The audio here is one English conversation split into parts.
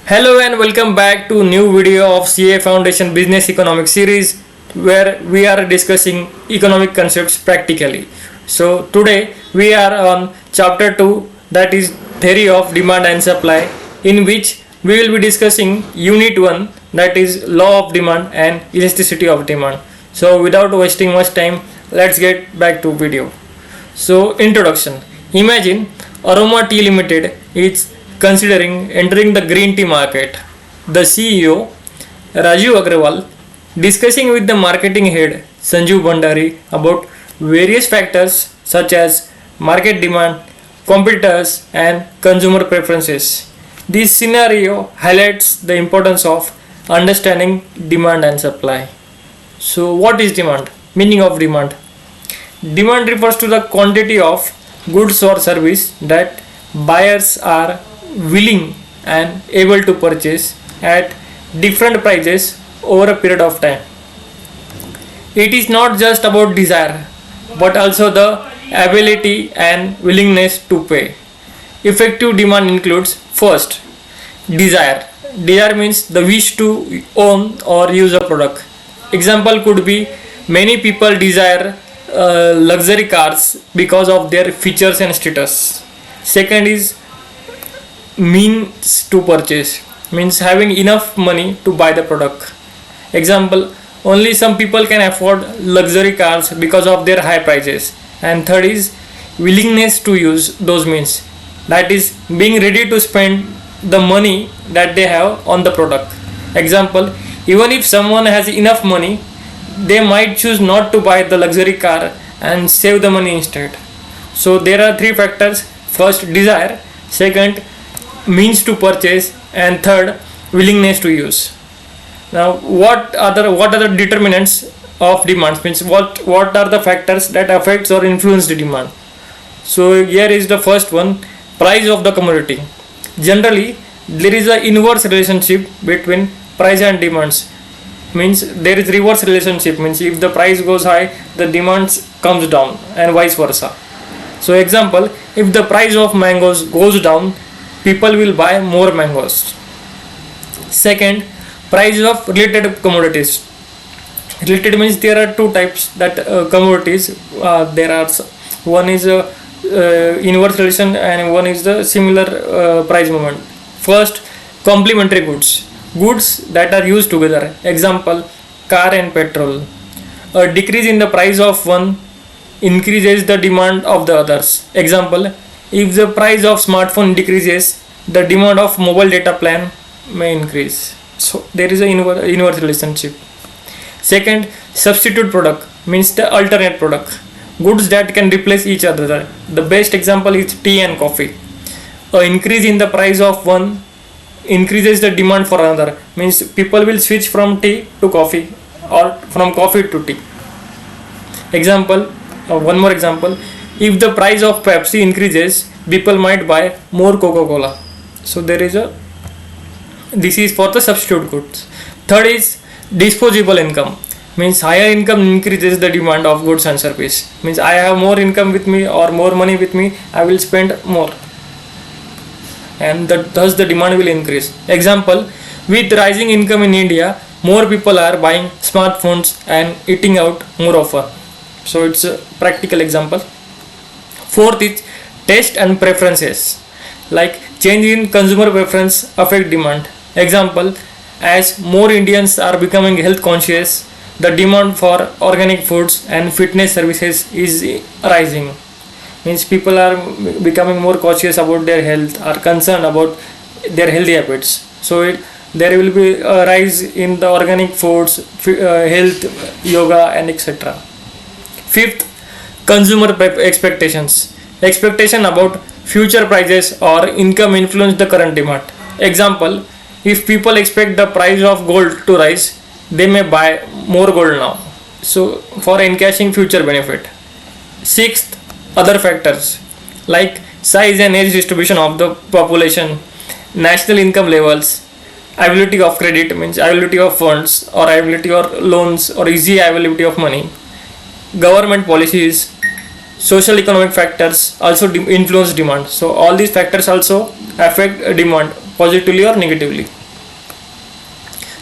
Hello and welcome back to new video of CA Foundation Business Economics series where we are discussing economic concepts practically. So today we are on chapter 2, that is theory of demand and supply, in which we will be discussing unit 1, that is law of demand and elasticity of demand. So without wasting much time, let's get back to video. So introduction. Imagine Aroma Tea Limited is considering entering the green tea market. The CEO Rajiv Agrawal discussing with the marketing head Sanjeev Bhandari about various factors such as market demand, competitors and consumer preferences. This scenario highlights the importance of understanding demand and supply. So what is demand? Meaning of demand. Demand refers to the quantity of goods or service that buyers are willing and able to purchase at different prices over a period of time. It is not just about desire but also the ability and willingness to pay. Effective demand includes first, desire. Desire means the wish to own or use a product. Example could be many people desire luxury cars because of their features and status. Second is means to purchase, means having enough money to buy the product. Example, only some people can afford luxury cars because of their high prices. And third is willingness to use those means, that is being ready to spend the money that they have on the product. Example, even if someone has enough money, they might choose not to buy the luxury car and save the money instead. So there are three factors: first, desire; second, means to purchase; and third, willingness to use. Now, what are the determinants of demand? Means what are the factors that affects or influence the demand? So here is the first one: price of the commodity. Generally, there is an inverse relationship between price and demands. Means there is reverse relationship, means if the price goes high, the demands comes down and vice versa. So example, if the price of mangoes goes down, people will buy more mangoes. Second, price of related commodities. Related means there are two types that commodities. There are one is inverse relation and one is the similar price movement. First, complementary goods, goods that are used together. Example, car and petrol. A decrease in the price of one increases the demand of the others. Example, if the price of smartphone decreases, the demand of mobile data plan may increase. So there is an inverse relationship. Second, substitute product means the alternate product, goods that can replace each other. The best example is tea and coffee. A increase in the price of one increases the demand for another, means people will switch from tea to coffee or from coffee to tea. Example, one more example, if the price of Pepsi increases, people might buy more Coca-Cola. So there is a, this is for the substitute goods. Third is disposable income, means higher income increases the demand of goods and service, means I have more income with me or more money with me, I will spend more, and thus the demand will increase. Example, with rising income in India, more people are buying smartphones and eating out more often. So it's a practical example. Fourth is taste and preferences, like change in consumer preference affect demand. Example, as more Indians are becoming health conscious, the demand for organic foods and fitness services is rising. Means people are becoming more cautious about their health, are concerned about their healthy habits. So there will be a rise in the organic foods, health, yoga and etc. Fifth, consumer expectations. Expectation about future prices or income influence the current demand. Example, if people expect the price of gold to rise, they may buy more gold now, so for encashing future benefit. Sixth, other factors like size and age distribution of the population, national income levels, availability of credit, means availability of funds or availability or loans or easy availability of money, government policies, social economic factors also influence demand. So all these factors also affect demand. positively or negatively.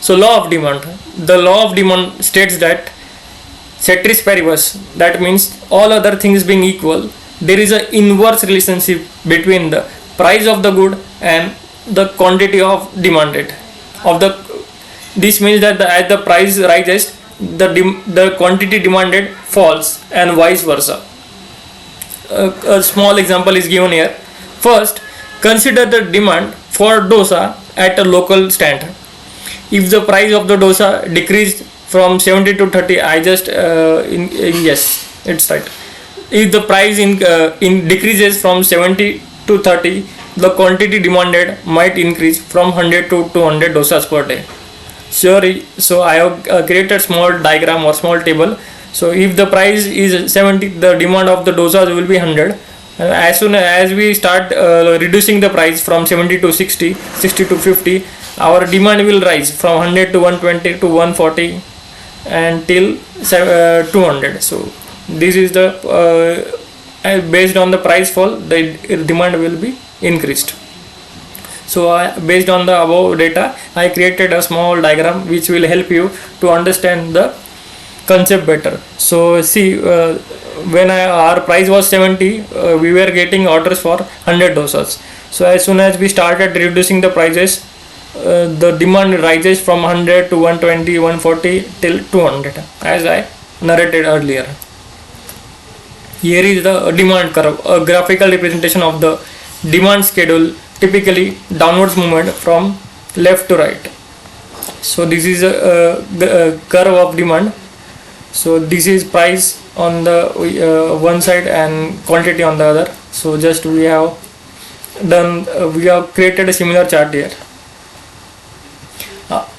So law of demand. The law of demand states that ceteris paribus, that means all other things being equal, there is an inverse relationship between the price of the good and the quantity of demanded of the. This means that as the price rises, the quantity demanded falls and vice versa. A small example is given here. First, consider the demand for dosa at a local stand. If the price of the dosa decreased from 70 to 30, I just yes, it's right. If the price in decreases from 70 to 30, the quantity demanded might increase from 100 to 200 dosas per day. So I have created small diagram or small table. So if the price is 70, the demand of the dosas will be 100. As soon as we start reducing the price from 70 to 60, 60 to 50, our demand will rise from 100 to 120 to 140 and till 200. So this is the based on the price fall, the demand will be increased. So based on the above data, I created a small diagram which will help you to understand the concept better. So see, when our price was 70, we were getting orders for 100 dosas. So as soon as we started reducing the prices, the demand rises from 100 to 120, 140 till 200, as I narrated earlier. Here is the demand curve, a graphical representation of the demand schedule, typically downwards movement from left to right. So this is a curve of demand. So this is price on the one side and quantity on the other. So just we have created a similar chart here.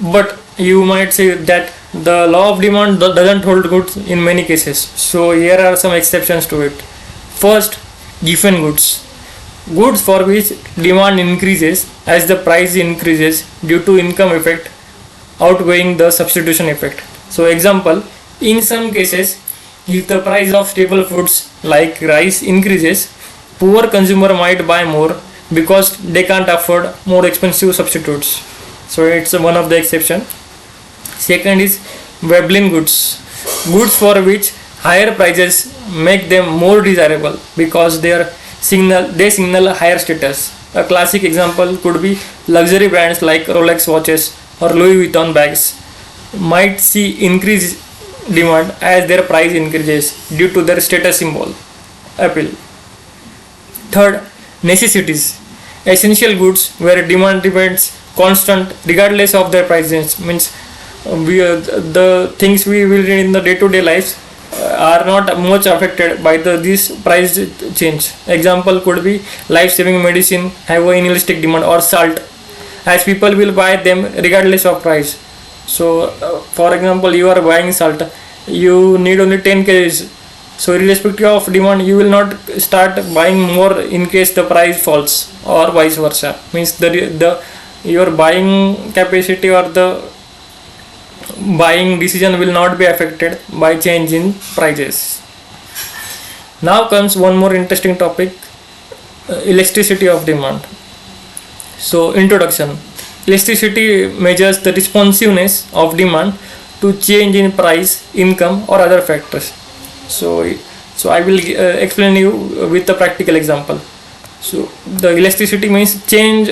But you might say that the law of demand doesn't hold good in many cases. So here are some exceptions to it. First, given goods. Goods for which demand increases as the price increases due to income effect outweighing the substitution effect. So example, in some cases, if the price of staple foods like rice increases, poor consumer might buy more because they can't afford more expensive substitutes. So it's one of the exception. Second is Veblen goods. Goods for which higher prices make them more desirable because they signal higher status. A classic example could be luxury brands like Rolex watches or Louis Vuitton bags might see increased demand as their price increases due to their status symbol appeal. Third, necessities. Essential goods where demand remains constant regardless of their prices, means the things we will need in the day-to-day lives are not much affected by this price change. Example could be life-saving medicine have an inelastic demand, or salt, as people will buy them regardless of price. So for example, you are buying salt, you need only 10 kgs. So irrespective of demand, you will not start buying more in case the price falls, or vice versa. Means the your buying capacity or the buying decision will not be affected by change in prices. Now comes one more interesting topic, elasticity of demand. So introduction. Elasticity measures the responsiveness of demand to change in price, income or other factors. So I will explain you with a practical example. So the elasticity means change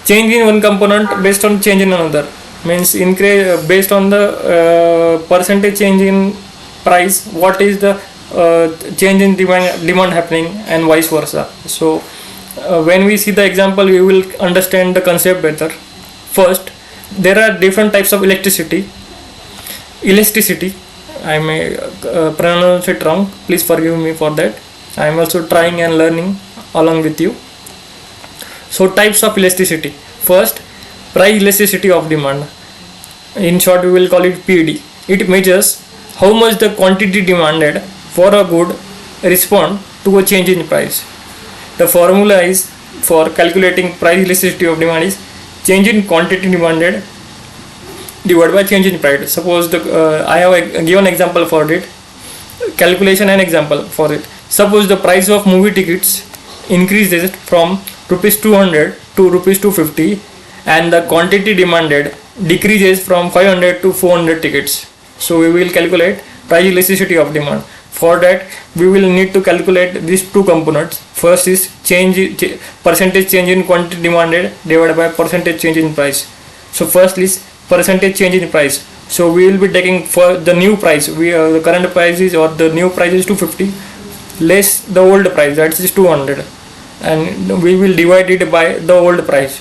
in one component based on change in another. Means increase based on the percentage change in price, what is the change in demand happening, and vice versa. So when we see the example, we will understand the concept better. First, there are different types of elasticity. I may pronounce it wrong, please forgive me for that. I am also trying and learning along with you. So types of elasticity. First, price elasticity of demand. In short, we will call it PD. It measures how much the quantity demanded for a good respond to a change in price. The formula is for calculating price elasticity of demand is change in quantity demanded divided by change in price. Suppose I have given example for it. Calculation and example for it. Suppose the price of movie tickets increases from rupees 200 to rupees 250, and the quantity demanded decreases from 500 to 400 tickets. So we will calculate price elasticity of demand. For that, we will need to calculate these two components. First is percentage change in quantity demanded divided by percentage change in price. So first is percentage change in price. So we will be taking for the new price. The current price is, or the new price is 250 less the old price, that is 200, and we will divide it by the old price,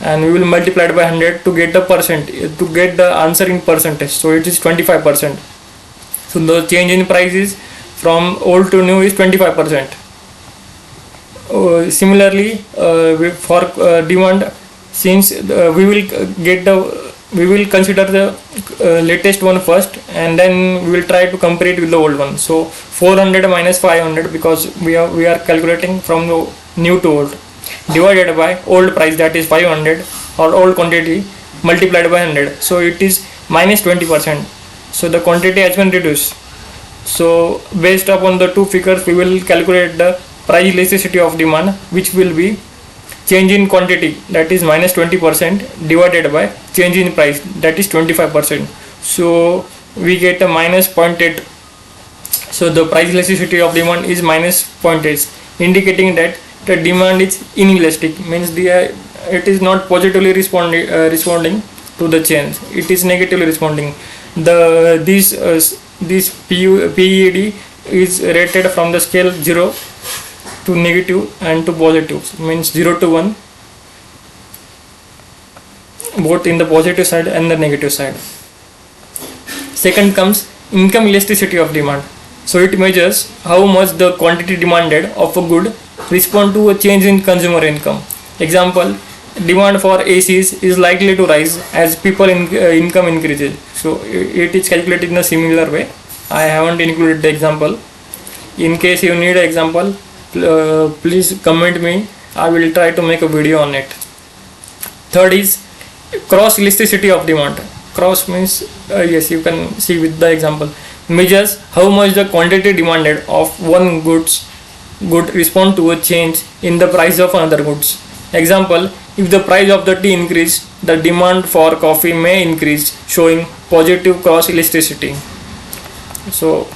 and we will multiply it by 100 to get the percent, to get the answer in percentage. So it is 25%. So the change in price is from old to new is 25%. Similarly, for demand, since we will consider the latest one first, and then we will try to compare it with the old one. So 400 minus 500, because we are calculating from the new to old, divided by old price, that is 500, or old quantity, multiplied by 100. So it is minus 20%. So the quantity has been reduced. So based upon the two figures, we will calculate the price elasticity of demand, which will be change in quantity, that is minus 20%, divided by change in price, that is 25%. So we get a minus 0.8. So the price elasticity of demand is minus 0.8, indicating that the demand is inelastic, means it is not positively responding to the change, it is negatively responding. This PED is rated from the scale 0 to negative and to positive, means 0 to 1, both in the positive side and the negative side. Second comes income elasticity of demand. So it measures how much the quantity demanded of a good respond to a change in consumer income. Example, demand for ACs is likely to rise as people income increases. So it is calculated in a similar way. I haven't included the example. In case you need an example, please comment me. I will try to make a video on it. Third is cross elasticity of demand. Cross means yes, you can see with the example, measures how much the quantity demanded of one good respond to a change in the price of another goods. Example, if the price of the tea increase, the demand for coffee may increase, showing positive cross elasticity. So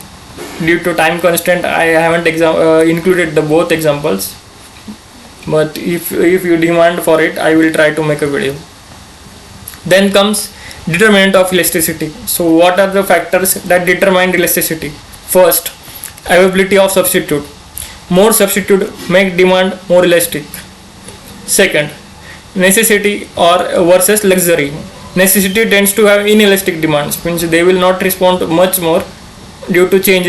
due to time constraint, I haven't included the both examples, but if you demand for it, I will try to make a video. Then comes determinant of elasticity. So what are the factors that determine elasticity? First, availability of substitute. More substitute make demand more elastic. Second, necessity or versus luxury. Necessity tends to have inelastic demands, means they will not respond much more due to change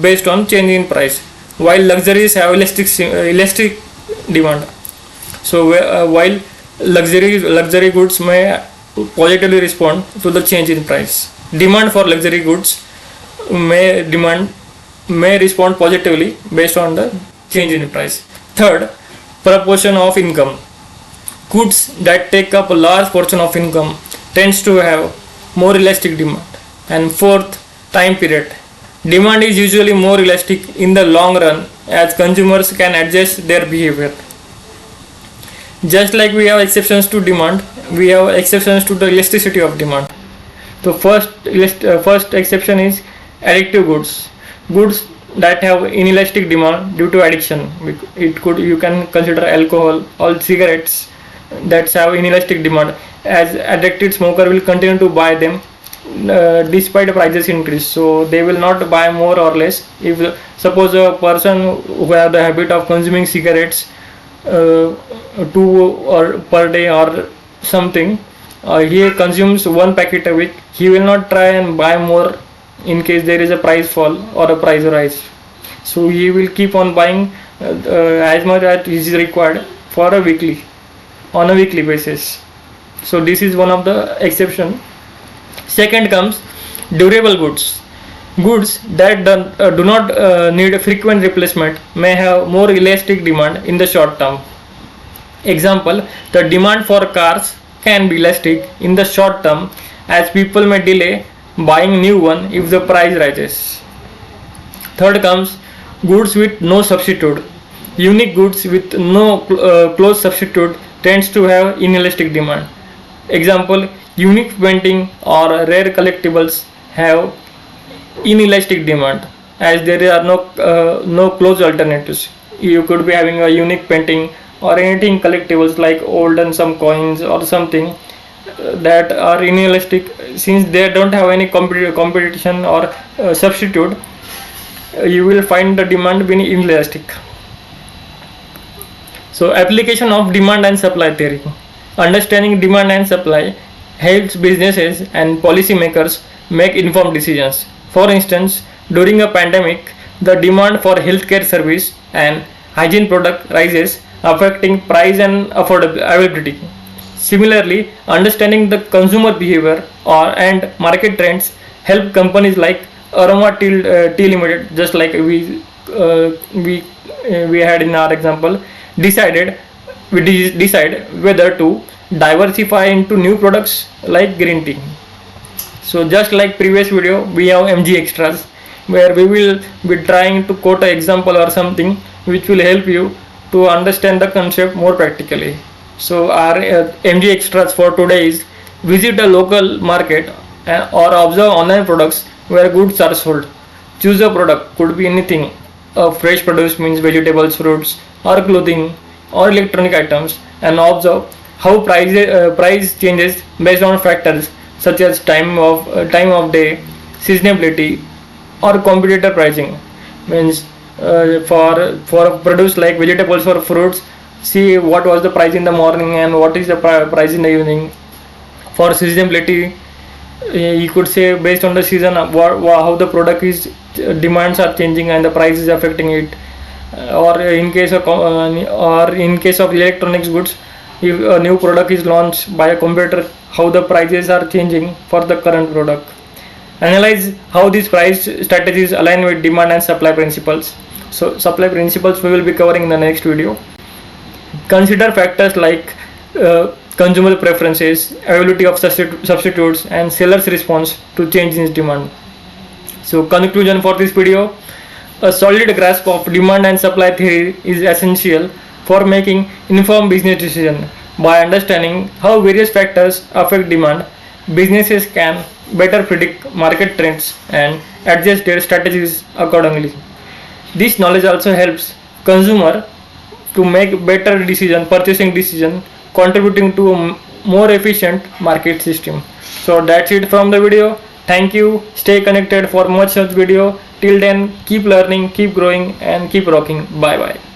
based on change in price, while luxuries have elastic demand. So while luxury goods may positively respond to the change in price, demand for luxury goods may respond positively based on the change in price. Third, proportion of income. Goods that take up a large portion of income tends to have more elastic demand. And fourth, time period. Demand is usually more elastic in the long run as consumers can adjust their behavior. Just like we have exceptions to demand, we have exceptions to the elasticity of demand. So first exception is addictive goods. Goods that have inelastic demand due to addiction. You can consider alcohol or cigarettes that have inelastic demand, as addicted smoker will continue to buy them despite prices increase. So they will not buy more or less. If suppose a person who have the habit of consuming cigarettes 2 or per day or something, he consumes 1 packet a week, he will not try and buy more in case there is a price fall or a price rise. So he will keep on buying as much as is required on a weekly basis. So this is one of the exception. Second comes durable goods. Goods that do not need a frequent replacement may have more elastic demand in the short term. Example, the demand for cars can be elastic in the short term as people may delay buying new one if the price rises. Third comes goods with no substitute. Unique goods with no close substitute tends to have inelastic demand. Example, unique painting or rare collectibles have inelastic demand as there are no close alternatives. You could be having a unique painting or anything collectibles like old and some coins or something that are inelastic since they don't have any competition or substitute. You will find the demand being inelastic. So application of demand and supply theory. Understanding demand and supply helps businesses and policymakers make informed decisions. For instance, during a pandemic, the demand for healthcare service and hygiene product rises, affecting price and availability. Similarly, understanding the consumer behavior or and market trends help companies like Aroma Tea Limited, just like we had in our example, decided decide whether to diversify into new products like green tea. So just like previous video, we have MG extras where we will be trying to quote an example or something which will help you to understand the concept more practically. So our MG extras for today is visit a local market or observe online products where goods are sold. Choose a product, could be anything. Fresh produce means vegetables, fruits, or clothing, or electronic items, and observe how price changes based on factors such as time of day, seasonality, or competitor pricing. Means for produce like vegetables or fruits, see what was the price in the morning and what is the price in the evening. For seasonality, you could say based on the season how the product is demands are changing and the price is affecting it. Or in case of electronics goods, if a new product is launched by a competitor, how the prices are changing for the current product. Analyze how these price strategies align with demand and supply principles. So supply principles we will be covering in the next video. Consider factors like consumer preferences, availability of substitutes, and sellers' response to change in demand. So conclusion for this video: a solid grasp of demand and supply theory is essential for making informed business decisions. By understanding how various factors affect demand, businesses can better predict market trends and adjust their strategies accordingly. This knowledge also helps consumer to make better purchasing decision, contributing to a more efficient market system. So that's it from the video. Thank you. Stay connected for much such video. Till then, keep learning, keep growing, and keep rocking. Bye bye.